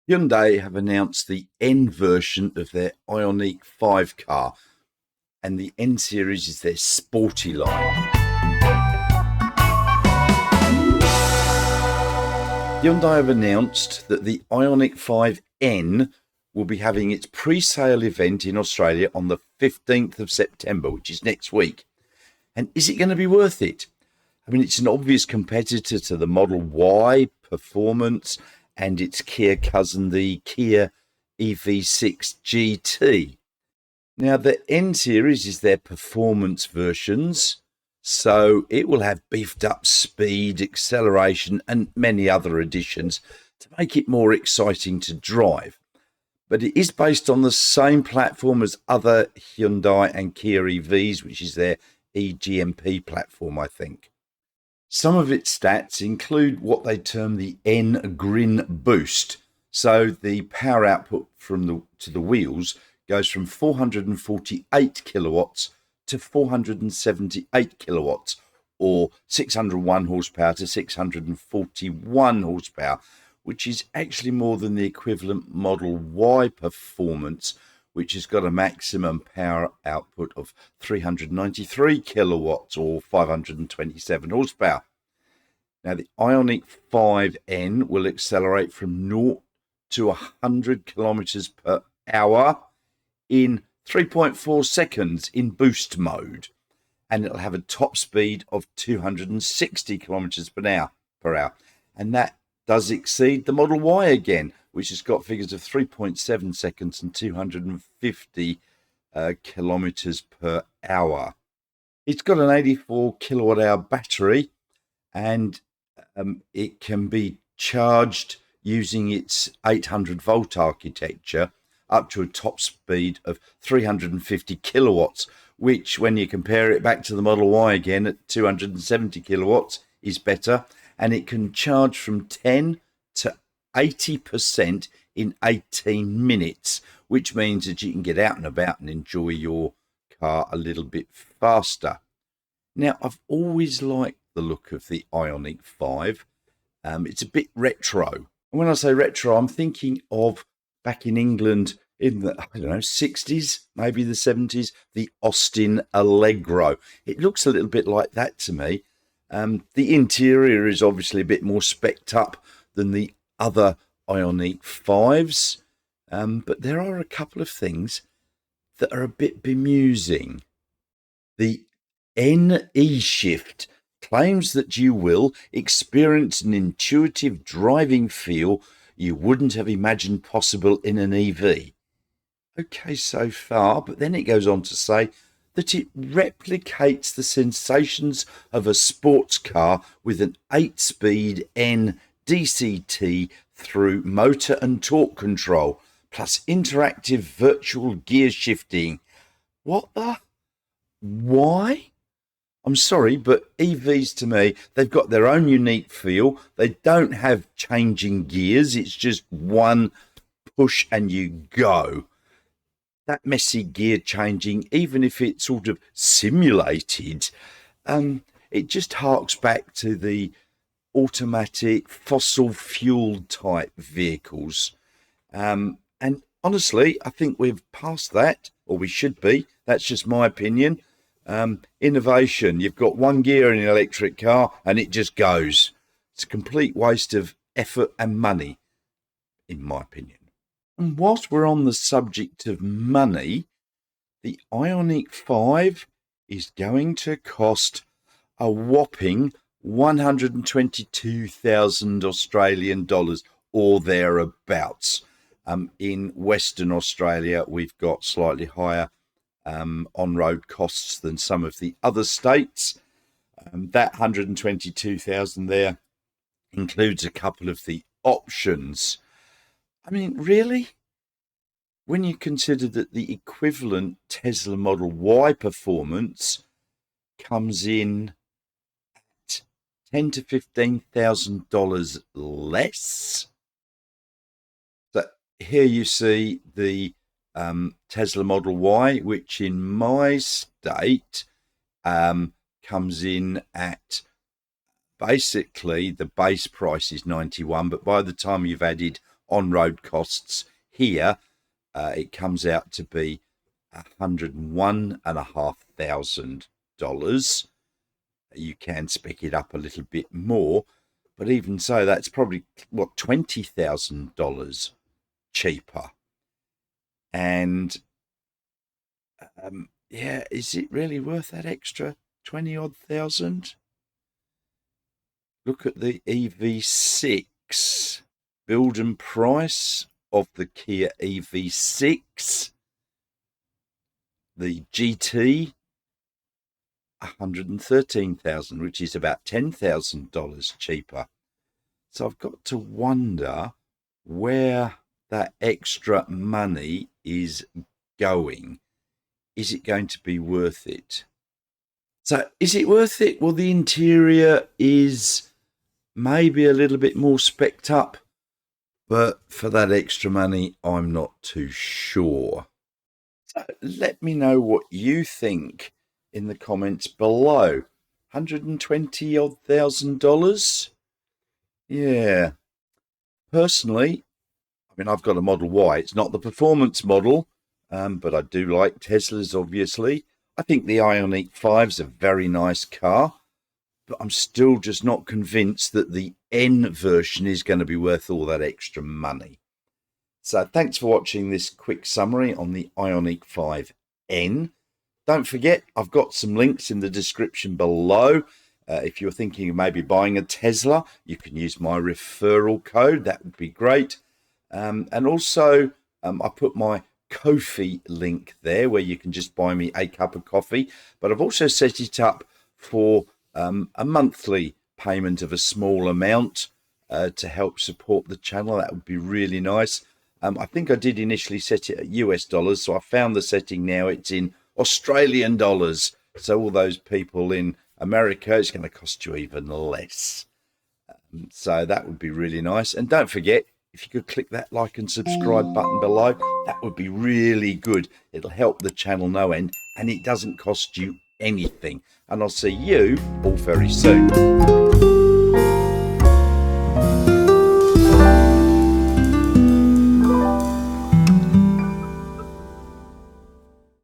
Hyundai have announced the N version of their Ioniq 5 car, and the N series is their sporty line. Hyundai have announced that the Ioniq 5N will be having its pre-sale event in Australia on the 15th of September, which is next week. And is it going to be worth it? I mean, it's an obvious competitor to the Model Y performance and its Kia cousin, the Kia EV6 GT. Now, the N series is their performance versions, so it will have beefed up speed, acceleration, and many other additions to make it more exciting to drive. But it is based on the same platform as other Hyundai and Kia EVs, which is their eGMP platform, I think. Some of its stats include what they term the N Grin Boost. So the power output to the wheels goes from 448 kilowatts to 478 kilowatts, or 601 horsepower to 641 horsepower, which is actually more than the equivalent Model Y performance, which has got a maximum power output of 393 kilowatts or 527 horsepower. Now, the Ioniq 5N will accelerate from 0 to 100 kilometers per hour in 3.4 seconds in boost mode, and it'll have a top speed of 260 kilometers per hour, and that does exceed the Model Y again, which has got figures of 3.7 seconds and 250 kilometers per hour. It's got an 84 kilowatt hour battery, and it can be charged using its 800 volt architecture up to a top speed of 350 kilowatts, which, when you compare it back to the Model Y again at 270 kilowatts, is better. And it can charge from 10 to 80% in 18 minutes, which means that you can get out and about and enjoy your car a little bit faster. Now, I've always liked the look of the Ioniq 5. It's a bit retro. And when I say retro, I'm thinking of back in England in the, 60s, maybe the 70s, the Austin Allegro. It looks a little bit like that to me. The interior is obviously a bit more specced up than the other Ioniq 5s, but there are a couple of things that are a bit bemusing. The NE Shift claims that you will experience an intuitive driving feel you wouldn't have imagined possible in an EV. Okay, so far, but then it goes on to say that it replicates the sensations of a sports car with an 8-speed N DCT through motor and torque control, plus interactive virtual gear shifting. What the? Why? I'm sorry, but EVs to me, they've got their own unique feel. They don't have changing gears. It's just one push and you go. That messy gear changing, even if it's sort of simulated, it just harks back to the automatic fossil fuel type vehicles. And honestly, I think we've passed that, or we should be. That's just my opinion. Innovation. You've got one gear in an electric car and it just goes. It's a complete waste of effort and money, in my opinion. And whilst we're on the subject of money, the Ioniq 5 is going to cost a whopping 122,000 Australian dollars or thereabouts. In Western Australia, we've got slightly higher on-road costs than some of the other states. That 122,000 there includes a couple of the options. I mean, really? When you consider that the equivalent Tesla Model Y performance comes in at $10,000 to $15,000 less. So here you see the Tesla Model Y, which in my state comes in at basically the base price is 91, but by the time you've added on-road costs here, it comes out to be $101,500. You can spec it up a little bit more, but even so, that's probably what, $20,000 cheaper. And yeah, is it really worth that extra 20 odd thousand? Look at the EV6 build and price of the Kia EV6. The GT, 113,000, which is about $10,000 cheaper. So I've got to wonder where that extra money is going. Is it going to be worth it? So is it worth it? Well, the interior is maybe a little bit more specced up, but for that extra money, I'm not too sure. So let me know what you think in the comments below. 120 odd $1,000. Yeah. Personally, I mean, I've got a Model Y. It's not the performance model, but I do like Teslas, obviously. I think the Ioniq 5 is a very nice car, but I'm still just not convinced that the N version is going to be worth all that extra money. So thanks for watching this quick summary on the Ioniq 5N. Don't forget, I've got some links in the description below. If you're thinking of maybe buying a Tesla, you can use my referral code. That would be great. And also, I put my Ko-fi link there where you can just buy me a cup of coffee. But I've also set it up for a monthly payment of a small amount to help support the channel. That would be really nice. I think I did initially set it at US dollars, so I found the setting now. It's in Australian dollars. So all those people in America, it's going to cost you even less. So that would be really nice. And don't forget, if you could click that like and subscribe button below, that would be really good. It'll help the channel no end, and it doesn't cost you anything. And I'll see you all very soon.